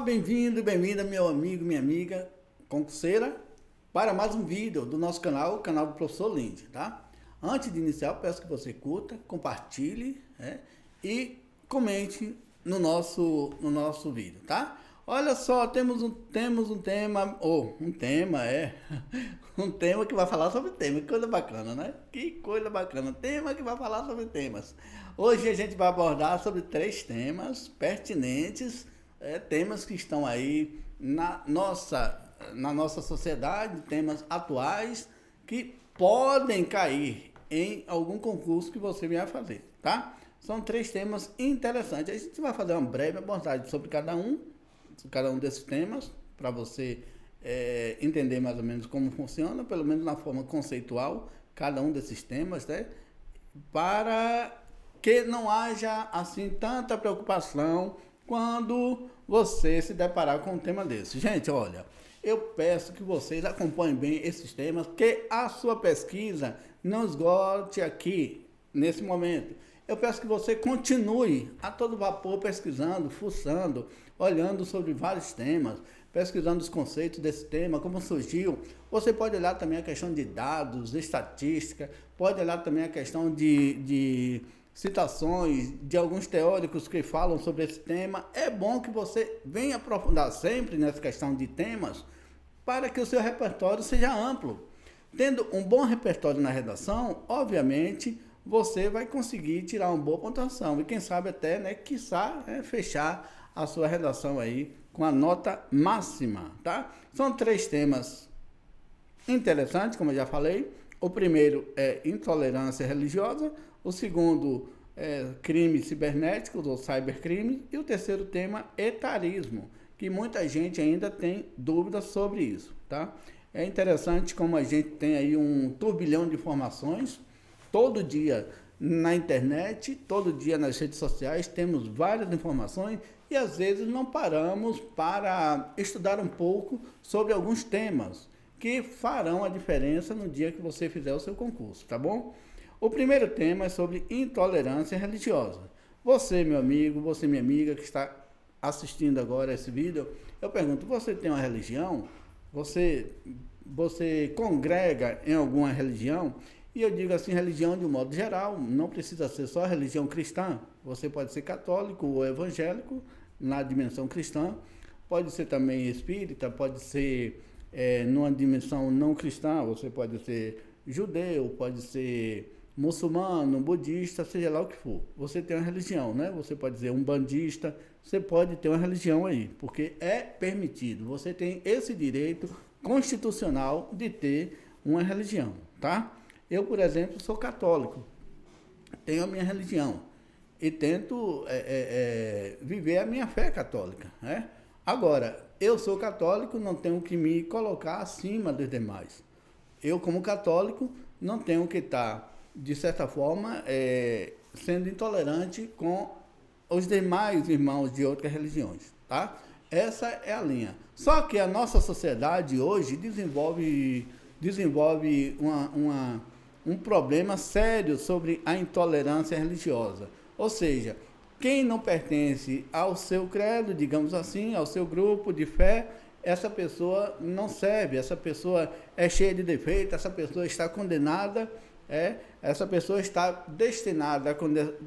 Bem-vindo, bem-vinda, meu amigo, minha amiga concurseira, para mais um vídeo do nosso canal, o canal do Professor Lindy, tá? Antes de iniciar, eu peço que você curta, compartilhe, e comente no nosso vídeo, tá? Olha só, temos um tema, um tema que vai falar sobre tema, que coisa bacana, né? Que coisa bacana, tema que vai falar sobre temas. Hoje a gente vai abordar sobre 3 temas pertinentes, temas que estão aí na nossa sociedade, temas atuais que podem cair em algum concurso que você venha fazer, tá? São 3 temas interessantes. A gente vai fazer uma breve abordagem sobre cada um desses temas, para você entender mais ou menos como funciona, pelo menos na forma conceitual, cada um desses temas, né? Para que não haja assim tanta preocupação quando você se deparar com um tema desse. Gente, olha, eu peço que vocês acompanhem bem esses temas, que a sua pesquisa não esgote aqui, nesse momento. Eu peço que você continue a todo vapor pesquisando, fuçando, olhando sobre vários temas, pesquisando os conceitos desse tema, como surgiu. Você pode olhar também a questão de dados, de estatística, pode olhar também a questão de citações de alguns teóricos que falam sobre esse tema. É bom que você venha aprofundar sempre nessa questão de temas, para que o seu repertório seja amplo. Tendo um bom repertório na redação, obviamente, você vai conseguir tirar uma boa pontuação. E quem sabe até, quiçá, fechar a sua redação aí com a nota máxima, tá? São 3 temas interessantes, como eu já falei. O primeiro é intolerância religiosa, o segundo é crimes cibernéticos ou cybercrime, e o terceiro tema, etarismo, que muita gente ainda tem dúvidas sobre isso, tá? É interessante como a gente tem aí um turbilhão de informações, todo dia na internet, todo dia nas redes sociais, temos várias informações e às vezes não paramos para estudar um pouco sobre alguns temas que farão a diferença no dia que você fizer o seu concurso, tá bom? O primeiro tema é sobre intolerância religiosa. Você, meu amigo, você, minha amiga, que está assistindo agora esse vídeo, eu pergunto, você tem uma religião? Você congrega em alguma religião? E eu digo assim, religião de um modo geral, não precisa ser só religião cristã. Você pode ser católico ou evangélico na dimensão cristã, pode ser também espírita, pode ser numa dimensão não cristã, você pode ser judeu, pode ser muçulmano, budista, seja lá o que for. Você tem uma religião, né? Você pode ser umbandista, você pode ter uma religião aí, porque é permitido. Você tem esse direito constitucional de ter uma religião, tá? Eu, por exemplo, sou católico, tenho a minha religião e tento viver a minha fé católica, né? Agora, eu sou católico, não tenho que me colocar acima dos demais. Eu, como católico, não tenho que estar, de certa forma, sendo intolerante com os demais irmãos de outras religiões, tá? Essa é a linha. Só que a nossa sociedade hoje desenvolve um problema sério sobre a intolerância religiosa. Ou seja, quem não pertence ao seu credo, digamos assim, ao seu grupo de fé, essa pessoa não serve, essa pessoa é cheia de defeitos, essa pessoa está condenada, essa pessoa está destinada à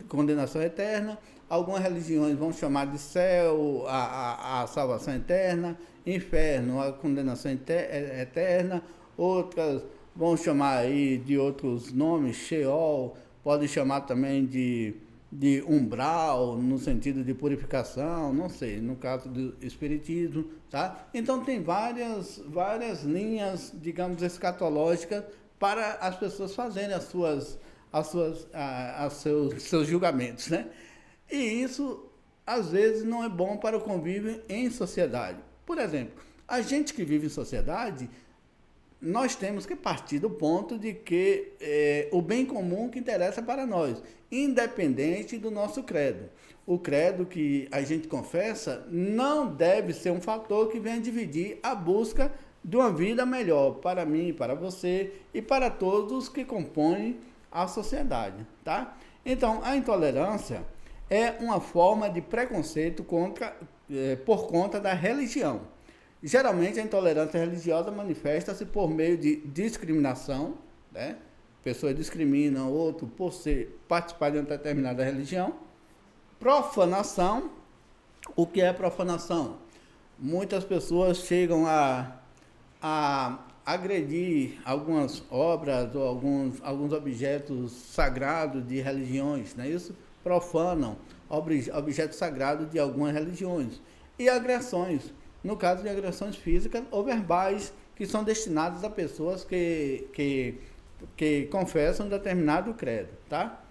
condenação eterna. Algumas religiões vão chamar de céu a salvação eterna, inferno a condenação eterna, outras vão chamar aí de outros nomes, Sheol, pode chamar também de umbral, no sentido de purificação, não sei, no caso do espiritismo, tá? Então tem várias linhas, digamos, escatológicas para as pessoas fazerem seus julgamentos, né? E isso, às vezes, não é bom para o convívio em sociedade. Por exemplo, a gente que vive em sociedade, nós temos que partir do ponto de que o bem comum que interessa para nós, independente do nosso credo. O credo que a gente confessa não deve ser um fator que venha dividir a busca de uma vida melhor para mim, para você e para todos que compõem a sociedade, tá? Então, a intolerância é uma forma de preconceito por conta da religião. Geralmente, a intolerância religiosa manifesta-se por meio de discriminação, né? Pessoas discriminam outro por participar de uma determinada religião. Profanação. O que é profanação? Muitas pessoas chegam a agredir algumas obras ou alguns objetos sagrados de religiões, não é isso? Profanam objetos sagrados de algumas religiões. E agressões, no caso de agressões físicas ou verbais, que são destinadas a pessoas que confessam determinado credo, tá?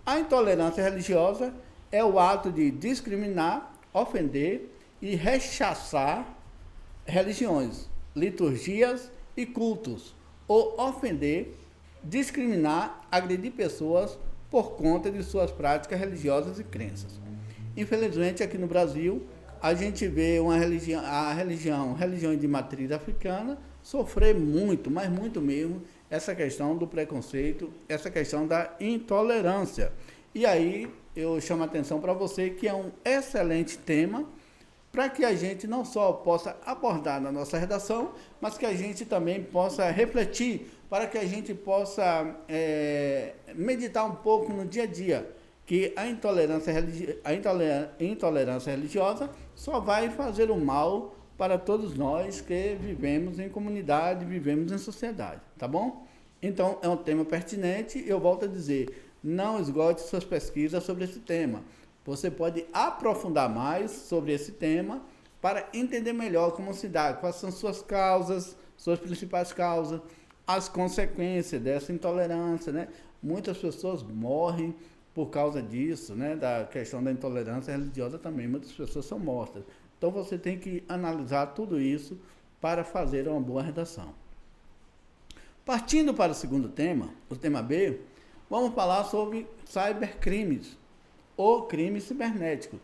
A intolerância religiosa é o ato de discriminar, ofender e rechaçar religiões, liturgias e cultos, ou ofender, discriminar, agredir pessoas por conta de suas práticas religiosas e crenças. Infelizmente, aqui no Brasil, a gente vê religiões de matriz africana sofrer muito, mas muito mesmo, essa questão do preconceito, essa questão da intolerância. E aí, eu chamo a atenção para você que é um excelente tema para que a gente não só possa abordar na nossa redação, mas que a gente também possa refletir, para que a gente possa meditar um pouco no dia a dia, que a intolerância religiosa só vai fazer o mal para todos nós que vivemos em comunidade, vivemos em sociedade, tá bom? Então, é um tema pertinente, eu volto a dizer, não esgote suas pesquisas sobre esse tema. Você pode aprofundar mais sobre esse tema para entender melhor como se dá, quais são suas causas, suas principais causas, as consequências dessa intolerância, né? Muitas pessoas morrem por causa disso, né? Da questão da intolerância religiosa também, muitas pessoas são mortas. Então você tem que analisar tudo isso para fazer uma boa redação. Partindo para o segundo tema, o tema B, vamos falar sobre cybercrimes, ou crime cibernético,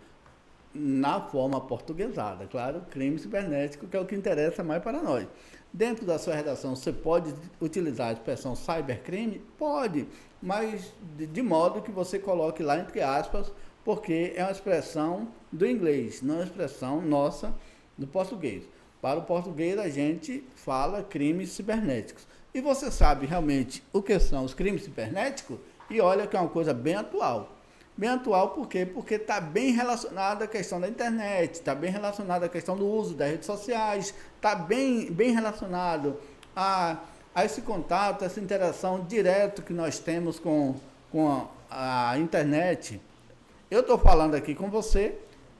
na forma portuguesada, claro, crime cibernético, que é o que interessa mais para nós. Dentro da sua redação, você pode utilizar a expressão cybercrime? Pode, mas de modo que você coloque lá entre aspas, porque é uma expressão do inglês, não é uma expressão nossa do português. Para o português, a gente fala crimes cibernéticos. E você sabe realmente o que são os crimes cibernéticos? E olha que é uma coisa bem atual. Bem atual por quê? Porque está bem relacionado à questão da internet, está bem relacionado à questão do uso das redes sociais, está bem relacionado a esse contato, essa interação direta que nós temos com a internet. Eu estou falando aqui com você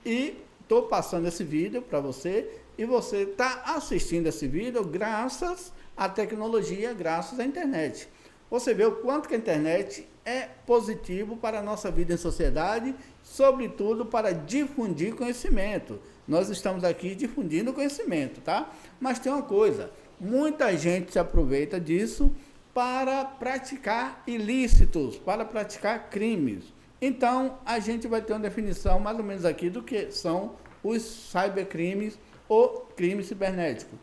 e estou passando esse vídeo para você e você está assistindo esse vídeo graças à tecnologia, graças à internet. Você vê o quanto que a internet é positivo para a nossa vida em sociedade, sobretudo para difundir conhecimento. Nós estamos aqui difundindo conhecimento, tá? Mas tem uma coisa, muita gente se aproveita disso para praticar ilícitos, para praticar crimes. Então, a gente vai ter uma definição mais ou menos aqui do que são os cybercrimes ou crimes cibernéticos.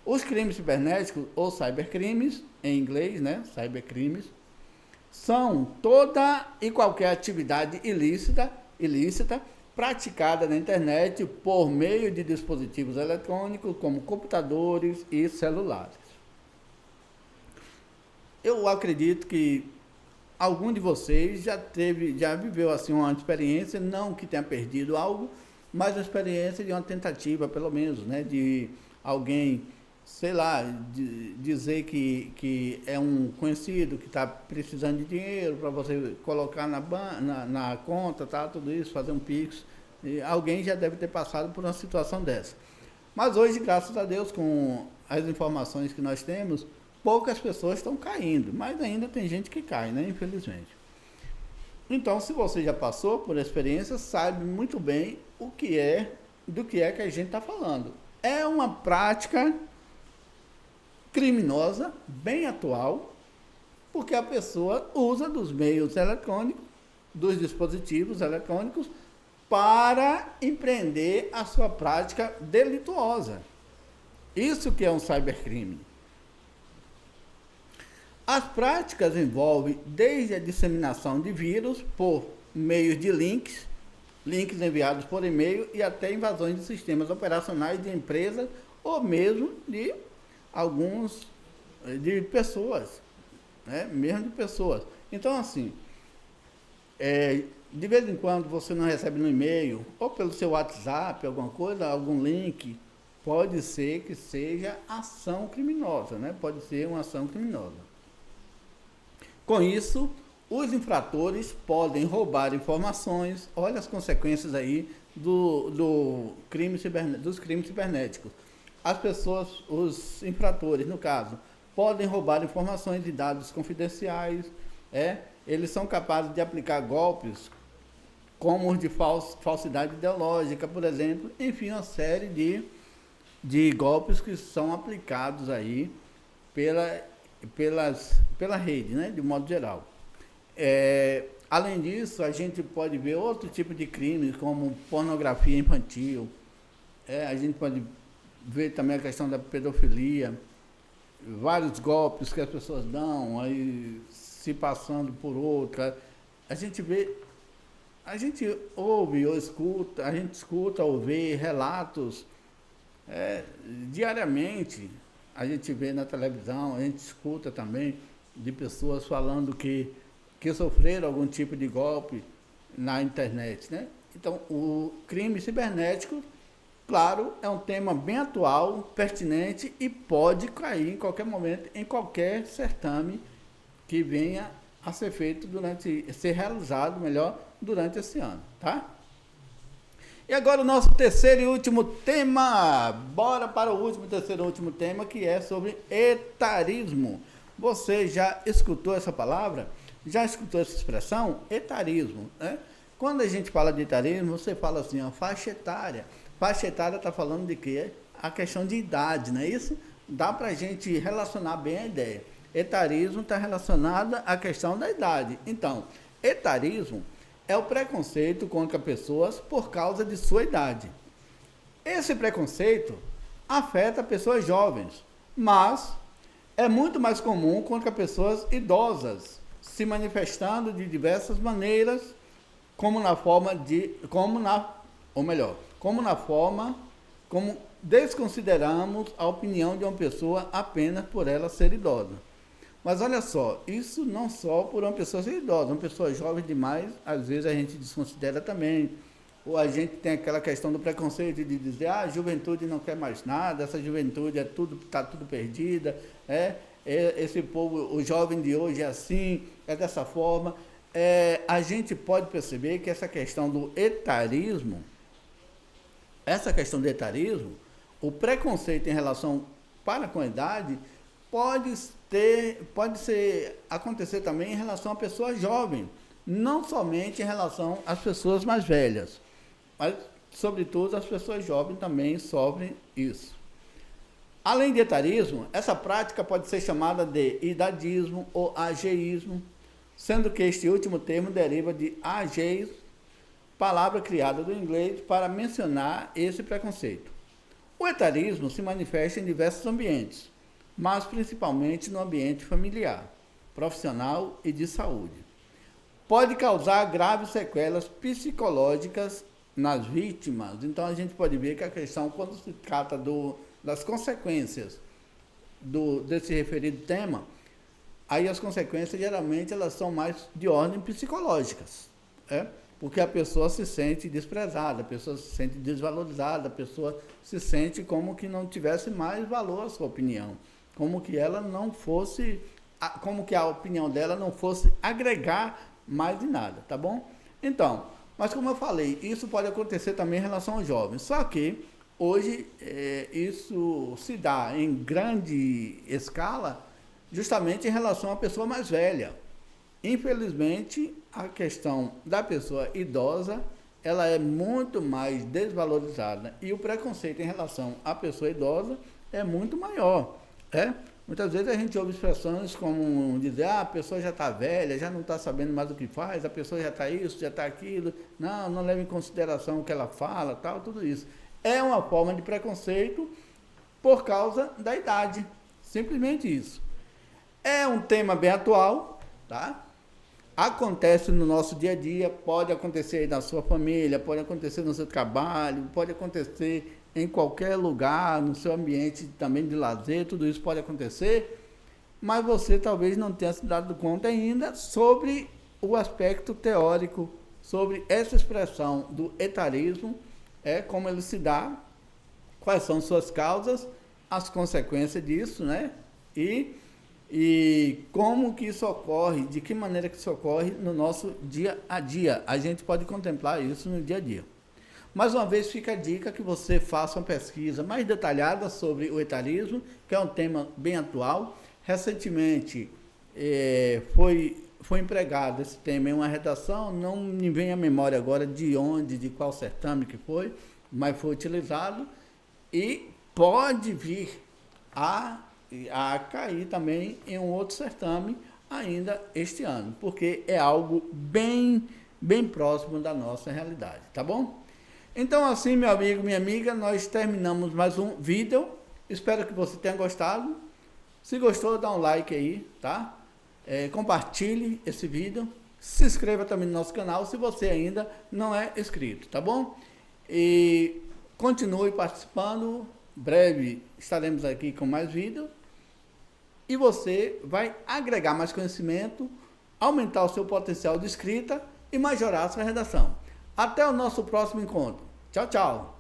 Os crimes cibernéticos ou cybercrimes, em inglês, né, cybercrimes, são toda e qualquer atividade ilícita praticada na internet por meio de dispositivos eletrônicos como computadores e celulares. Eu acredito que algum de vocês já viveu assim uma experiência, não que tenha perdido algo, mas a experiência de uma tentativa, pelo menos, né, de alguém, sei lá, dizer que é um conhecido que está precisando de dinheiro para você colocar na conta, tá, tudo isso, fazer um Pix. E alguém já deve ter passado por uma situação dessa. Mas hoje, graças a Deus, com as informações que nós temos, poucas pessoas estão caindo, mas ainda tem gente que cai, né, infelizmente. Então, se você já passou por experiência, sabe muito bem do que é que a gente está falando. É uma prática criminosa, bem atual, porque a pessoa usa dos meios eletrônicos, dos dispositivos eletrônicos, para empreender a sua prática delituosa. Isso que é um cybercrime. As práticas envolvem desde a disseminação de vírus por meio de links links enviados por e-mail e até invasões de sistemas operacionais de empresas ou mesmo de alguns de pessoas, né? Mesmo de pessoas. Então, assim, de vez em quando você não recebe no e-mail ou pelo seu WhatsApp, alguma coisa, algum link, pode ser que seja ação criminosa, né? Pode ser uma ação criminosa. Com isso, os infratores podem roubar informações. Olha as consequências aí dos crimes cibernéticos. As pessoas, os infratores, no caso, podem roubar informações e dados confidenciais. Eles são capazes de aplicar golpes como os de falsidade ideológica, por exemplo. Enfim, uma série de golpes que são aplicados aí pela rede, né, de modo geral. Além disso, a gente pode ver outro tipo de crimes, como pornografia infantil. A gente pode ver também a questão da pedofilia, vários golpes que as pessoas dão, aí se passando por outra. A gente ouve ou escuta, a gente escuta ou vê relatos diariamente. A gente vê na televisão, a gente escuta também de pessoas falando que sofreram algum tipo de golpe na internet, né? Então, o crime cibernético, claro, é um tema bem atual, pertinente e pode cair em qualquer momento, em qualquer certame que venha a ser feito ser realizado, melhor, durante esse ano, tá? E agora o nosso terceiro e último tema. Bora para o terceiro e último tema, que é sobre etarismo. Você já escutou essa palavra? Já escutou essa expressão? Etarismo, né? Quando a gente fala de etarismo, você fala assim, ó, faixa etária. Faixa etária está falando de quê? A questão de idade, não é isso? Dá para a gente relacionar bem a ideia. Etarismo está relacionado à questão da idade. Então, etarismo é o preconceito contra pessoas por causa de sua idade. Esse preconceito afeta pessoas jovens, mas é muito mais comum contra pessoas idosas, se manifestando de diversas maneiras, como desconsideramos a opinião de uma pessoa apenas por ela ser idosa. Mas olha só, isso não só por uma pessoa ser idosa, uma pessoa jovem demais, às vezes a gente desconsidera também, ou a gente tem aquela questão do preconceito de dizer, a juventude não quer mais nada, essa juventude está tudo perdida, esse povo, o jovem de hoje é assim, é dessa forma. A gente pode perceber que essa questão do etarismo, o preconceito em relação para com a idade, pode acontecer também em relação à pessoa jovem, não somente em relação às pessoas mais velhas, mas, sobretudo, as pessoas jovens também sofrem isso. Além de etarismo, essa prática pode ser chamada de idadismo ou ageísmo, sendo que este último termo deriva de ageis, palavra criada do inglês para mencionar esse preconceito. O etarismo se manifesta em diversos ambientes, mas principalmente no ambiente familiar, profissional e de saúde. Pode causar graves sequelas psicológicas nas vítimas. Então, a gente pode ver que a questão, quando se trata das consequências desse referido tema, aí as consequências, geralmente, elas são mais de ordem psicológicas, porque a pessoa se sente desprezada, a pessoa se sente desvalorizada, a pessoa se sente como que não tivesse mais valor a sua opinião, como que a opinião dela não fosse agregar mais de nada, tá bom? Então, mas como eu falei, isso pode acontecer também em relação aos jovens, só que hoje isso se dá em grande escala justamente em relação à pessoa mais velha. Infelizmente, a questão da pessoa idosa, ela é muito mais desvalorizada e o preconceito em relação à pessoa idosa é muito maior. Muitas vezes a gente ouve expressões como dizer, a pessoa já está velha, já não está sabendo mais o que faz, a pessoa já está isso, já está aquilo, não leva em consideração o que ela fala, tal, tudo isso. É uma forma de preconceito por causa da idade, simplesmente isso. É um tema bem atual, tá? acontece no nosso dia a dia, pode acontecer aí na sua família, pode acontecer no seu trabalho, pode acontecer em qualquer lugar, no seu ambiente também de lazer, tudo isso pode acontecer, mas você talvez não tenha se dado conta ainda sobre o aspecto teórico, sobre essa expressão do etarismo, como ele se dá, quais são suas causas, as consequências disso, né? E como que isso ocorre, de que maneira que isso ocorre no nosso dia a dia. A gente pode contemplar isso no dia a dia. Mais uma vez fica a dica que você faça uma pesquisa mais detalhada sobre o etarismo, que é um tema bem atual. Recentemente foi empregado esse tema em uma redação, não me vem à memória agora de onde, de qual certame que foi, mas foi utilizado e pode vir a cair também em um outro certame ainda este ano, porque é algo bem próximo da nossa realidade, tá bom? Então assim, meu amigo, minha amiga, nós terminamos mais um vídeo, espero que você tenha gostado. Se gostou, dá um like aí, tá? Compartilhe esse vídeo, se inscreva também no nosso canal se você ainda não é inscrito, tá bom? E continue participando, breve estaremos aqui com mais vídeos e você vai agregar mais conhecimento, aumentar o seu potencial de escrita e majorar a sua redação. Até o nosso próximo encontro. Tchau, tchau!